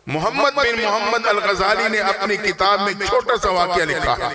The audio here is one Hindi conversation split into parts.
मोहम्मद बिन मोहम्मद अल गजाली ने अपनी किताब में छोटा सा वाक़या लिखा है।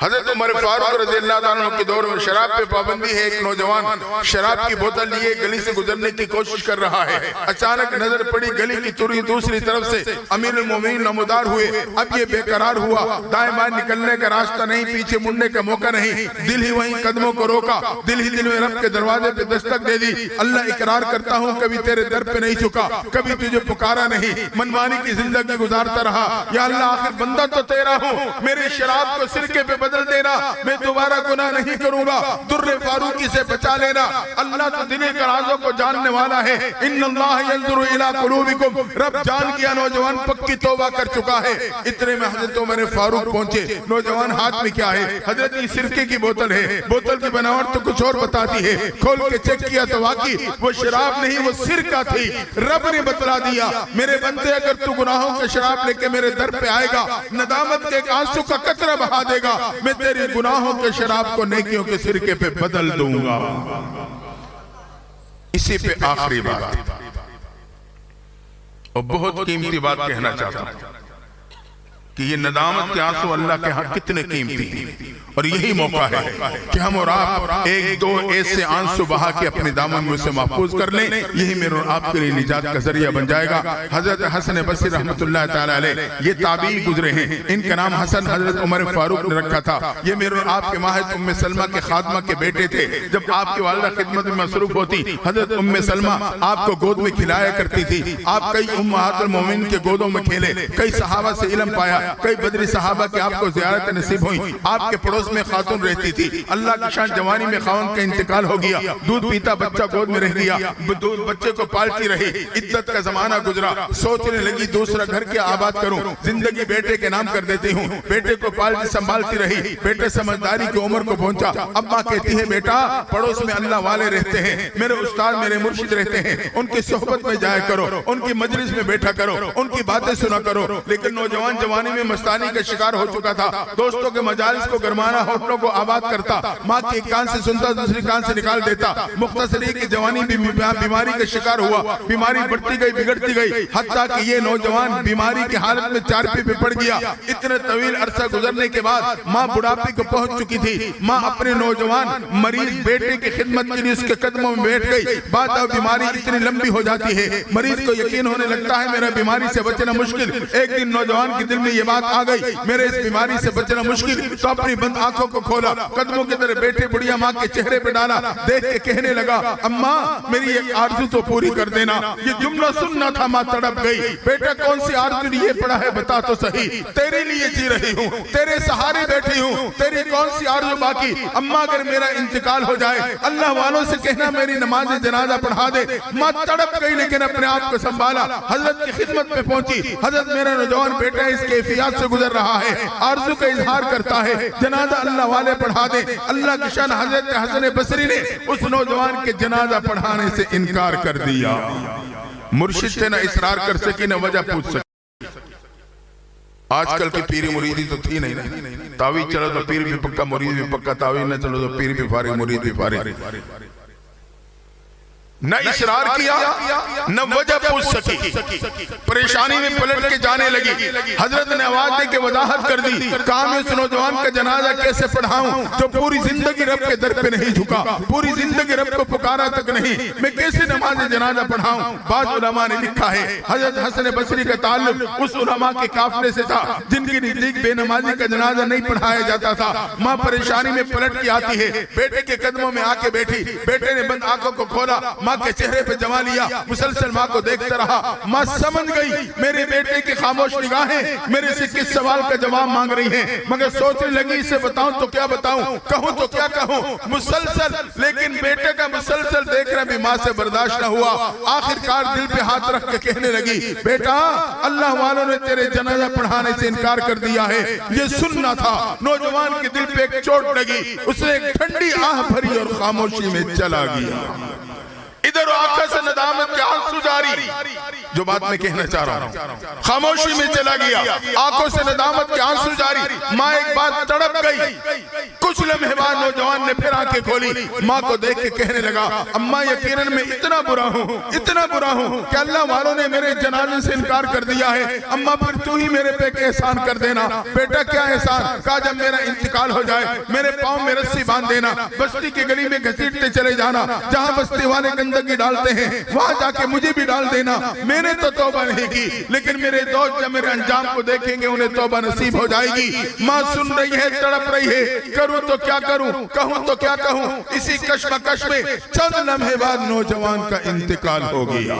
हजरत उमर फारूक रज़ियल्लाहु अन्हु के दौर में शराब पे पाबंदी है। एक नौजवान शराब की बोतल लिए गली से गुजरने की कोशिश कर रहा है। अचानक नजर पड़ी गली की तुरी दूसरी तरफ से अमीरुल मोमिनीन नमूदार हुए। अब ये बेकरार हुआ, दाएं बाएं निकलने का रास्ता नहीं, पीछे मुड़ने का मौका नहीं। दिल ही वहीं कदमों को रोका, दिल ही दिल में रब के दरवाजे पे दस्तक दे दी। अल्लाह इकरार करता हूँ कभी तेरे दर पे नहीं झुका, कभी तुझे पुकारा नहीं, मनमानी की जिंदगी गुजारता रहा। या अल्लाह आखिर बंदा तो तेरा हूँ, मेरी शराब को सिरके पे बदल देना, मैं दोबारा गुनाह नहीं करूंगा, दुर्रे फारूकी से बचा लेना। अल्लाह तो दिल के राज़ों को जानने वाला है। इन्नल्लाह यंजुरु इला कुलूबिकुम, रब जान गया नौजवान पक्की तौबा कर चुका है। इतने में हजरत उमर फारूक पहुंचे। नौजवान हाथ में क्या है? हजरत की सिरके की बोतल है। बोतल की बनावट तो कुछ और बताती है। खोल के चेक किया तो वाकई वो शराब नहीं, वो सिरका थी। रब ने बतला दिया, मेरे बंदे अगर तू गुनाहों के शराब लेके मेरे दर पे आएगा, नदामत के एक आंसू का कतरा बहा देगा, मैं तेरे गुनाहों के शराब को नेकियों के सिरके पे बदल दूंगा। इसी पे आखिरी बात और बहुत कीमती बात कहना चाहता हूं कि ये नदामत के आंसू अल्लाह के यहाँ कितने कीमती, और यही मौका है कि हम और आप एक दो ऐसे आंसू बहा के अपने दामन में से महफूज कर लें। यही मेरे और आपके लिए निजात का जरिया बन जाएगा। हजरत हसन बसरी रहमतुल्लाह ताला अलैह ये ताबी गुजरे हैं। इनका नाम हसन हजरत उमर फारूक ने रखा था। ये मेरे और आपके माहिर उम्मे सलमा के खादमा के बेटे थे। जब आपकी वालिदा खिदमत में मसरूफ होती, हजरत उम्मे सलमा आपको गोद में खिलाया करती थी। आप कई उम्महातुल मोमिनीन के गोदों में खेले, कई सहाबा से इल्म पाया, कई बदरी सहाबा के आपको ज़ियारत नसीब हुई। आपके पड़ोस में खातून रहती थी। अल्लाह की शान जवानी में खावन का इंतकाल हो गया, दूध पीता बच्चा गोद में रह गया, बच्चे को पालती रही। इद्दत का जमाना गुजरा, सोचने लगी दूसरा घर क्या आबाद करूं, जिंदगी बेटे के नाम कर देती हूँ। बेटे को पालती संभालती रही। बेटे समझदारी की उम्र को पहुंचा। अम्मा कहती है, बेटा पड़ोस में अल्लाह वाले रहते हैं, मेरे उस्ताद मेरे मुर्शिद रहते हैं, उनकी सोहबत में जाया करो, उनकी मजलिस में बैठा करो, उनकी बातें सुना करो। लेकिन नौजवान जवानी में मस्तानी का शिकार हो चुका था। दोस्तों के मजालिस को गरमाना, होटलों को आबाद करता, माँ की एक कान से सुनता दूसरी कान से निकाल देता। मुख्तसरी की जवानी भी बीमारी का शिकार हुआ। बीमारी बढ़ती गई, बिगड़ती गई, हत्ता कि ये नौजवान बीमारी की हालत में चारपी पे पड़ गया। इतने तवील अरसा गुजरने के बाद माँ बुढ़ापे को पहुंच चुकी थी। माँ अपने नौजवान मरीज बेटे की खिदमत के लिए उसके कदमों में बैठ गई। बात अब बीमारी इतनी लंबी हो जाती है, मरीज को यकीन होने लगता है मेरा बीमारी से बचना मुश्किल। एक दिन नौजवान के दिल में ये बात आ गई, मेरे इस बीमारी से बचना मुश्किल। तो अपनी बंद आंखों को खोला, कदमों की तरह बैठे बुढ़िया माँ के चेहरे पे डाला, देख के कहने लगा, अम्मा मेरी एक आरज़ू तो पूरी कर देना। ये जुमला सुनना था, माँ तड़प गई। बेटा कौन सी आरज़ू लिए पड़ा है बता तो सही, तेरे लिए जी रही हूँ, तेरे सहारे बैठी हूँ, तेरी कौन सी आरज़ू बाकी। अम्मा अगर मेरा इंतकाल हो जाए, अल्लाह वालों से कहना मेरी नमाज जनाजा पढ़ा दे। माँ तड़प गई लेकिन अपने आप को संभाला, हजरत की खिदमत में पहुंची। हजरत मेरा नौजवान बेटा इस कैफियत से गुजर रहा है, आरज़ू का इजहार करता है, जनाजा अल्लाह वाले पढ़ा दे। अल्लाह की शान हजरत हसन बसरी ने उस नौजवान के जनाजा पढ़ाने से इनकार कर दिया। मुर्शिद से न इसरार कर सकी न वजह पूछ सकी। आजकल की पीरी मुरीदी तो थी नहीं, तावीज़ चलो तो पीर भी पक्का, मुरीद भी पक्का, तावीज़ न चलो तो पीर भी फारिग, मुरीद भी फारिग। न इसरार किया न वजह पूछ सकी, परेशानी में पलट के जाने लगी। हजरत ने आवाज दे के वजाहत कर दी, कहा मैं उस नौजवान का जनाजा कैसे पढ़ाऊं जो पूरी जिंदगी रब के दर पे नहीं झुका, पूरी जिंदगी रब को पुकारा तक नहीं, मैं कैसे नमाज जनाजा पढ़ाऊं। बाज़ उलमा ने लिखा है हजरत हसन बसरी का ताल्लुक उस उलमा के काफिले से था जिनकी नजदीक बेनमाजी का जनाजा नहीं पढ़ाया जाता था। माँ परेशानी में पलट के आती है, बेटे के कदमों में आके बैठी। बेटे ने बंद आंखों को खोला, माँ के चेहरे पे जमा लिया, मुसलसल माँ को देखता रहा। माँ समझ गई मेरे बेटे की खामोश निगाहें मेरे से किस सवाल का जवाब मांग रही हैं, मगर सोचने लगी इसे बताऊं तो क्या बताऊं, कहूं तो क्या कहूं। मुसलसल लेकिन बेटे का मुसलसल देखना भी माँ से बर्दाश्त न हुआ। आखिरकार दिल पे हाथ रख के कहने लगी, बेटा अल्लाह वालों ने तेरे जनाजा पढ़ाने से इनकार कर दिया है, ये सुनना था। नौजवान के दिल पे एक चोट लगी, उसने एक ठंडी आह भरी और खामोशी में चला गया। इधर आंखों से नदामत के आंसू जारी, जो बात मैं कहना चाह रहा हूँ। खामोशी में चला गया, आंखों से नदामत के आंसू जारी। माँ एक बात तड़प गई। कुछ लम्हे बाद नौजवान ने फिर आंखें खोली, माँ को देख के कहने लगा, अम्मा यकीनन मैं इतना बुरा हूँ कि अल्लाह वालों ने मेरे जनाजे से इनकार कर दिया है। अम्मा फिर तू ही मेरे पे एक एहसान कर देना। बेटा क्या एहसान? कहा जब मेरा इंतकाल हो जाए मेरे पाँव में रस्सी बांध देना, बस्ती की गली में घसीटते चले जाना, जहाँ बस्ती वाले गंदगी डालते हैं वहाँ जाके मुझे भी डाल देना। मैंने तो तौबा नहीं की, लेकिन मेरे दोस्त जब मेरे अंजाम को देखेंगे उन्हें तौबा नसीब हो जाएगी। माँ सुन रही है, तड़प रही है, करूँ तो क्या करूँ, कहूँ तो क्या कहूँ। इसी कश्मकश में चंद लम्हे बाद नौजवान का इंतकाल हो गया।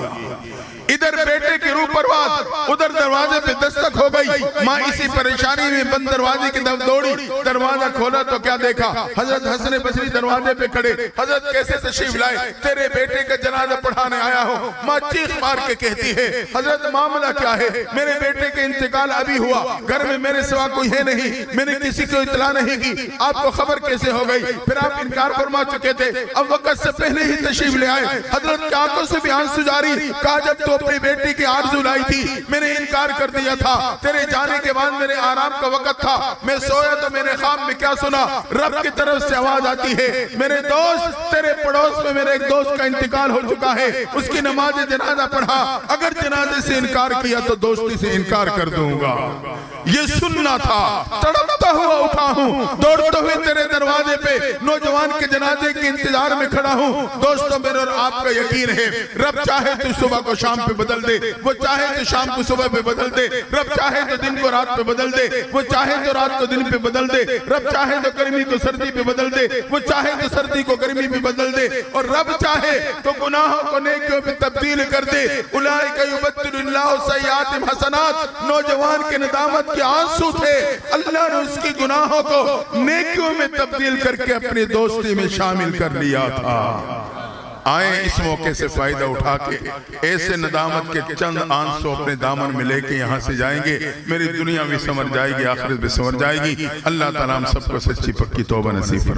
इधर बेटे की रूह परवाज, उधर दरवाजे पे दस्तक हो गई। माँ इसी परेशानी में बंद दरवाजे की तरफ दौड़ी। दरवाजा खोला तो क्या देखा, हजरत हसन बसरी दरवाजे पे खड़े। हजरत कैसे तशरीफ लाए? तेरे बेटे का जनाजा पढ़ाने आया हो। माँ चीख मार के कहती है, हजरत मामला क्या है? मेरे बेटे का इंतकाल अभी हुआ, घर में मेरे सिवा कोई है नहीं, मैंने किसी को इतला नहीं की, आपको खबर कैसे हो गई? फिर आप इनकार फरमा चुके थे, अब वक्त से पहले ही तशरीफ ले आए। हजरत की आंखों से भी आंसू जारी। कहा जब तो अपनी बेटी की आरज़ू लाई थी मैंने इनकार कर दिया था। तेरे जाने के बाद मेरे आराम का वक्त था, मैं सोया तो मेरे ख्वाब में क्या सुना, रब की तरफ से आवाज आती है, मेरे दोस्त तेरे पड़ोस में मेरे एक दोस्त का इंतकाल हो चुका है, उसकी नमाज जनाजा पढ़ा। अगर जनाजे से इनकार किया तो दोस्ती से इनकार कर दूंगा। ये सुनना था। तड़पता हुआ उठा हूँ, दौड़ते हुए तेरे दरवाजे पे नौजवान के जनाजे के इंतजार में खड़ा हूँ। दोस्तों मेरे और आपका यकीन है, रब चाहे तो सुबह को शाम पे बदल दे, वो चाहे तो शाम को सुबह पे बदल दे, रब चाहे तो दिन को रात पे बदल दे, वो चाहे तो रात को दिन पे बदल दे, रब चाहे तो गर्मी को सर्दी पे बदल दे, वो चाहे तो सर्दी को गर्मी पे बदल दे, और रब चाहे तो गुनाहों को नेकियों में तब्दील कर दे। उलाइका युबद्दिलुल्लाहु सय्यातिहिम हसनात। नौजवान के नदामत के आंसू थे, अल्लाह ने उसकी गुनाहों को नेकियों में तब्दील करके अपनी दोस्ती में शामिल कर लिया था। आए इस मौके से फायदा उठा के ऐसे नदामत के चंद आंसू अपने दामन में लेके यहाँ से जाएंगे। मेरी दुनिया भी संवर जाएगी, आखिरत भी संवर जाएगी। अल्लाह ताला हम सबको सच्ची पक्की तौबा नसीब फरमाए।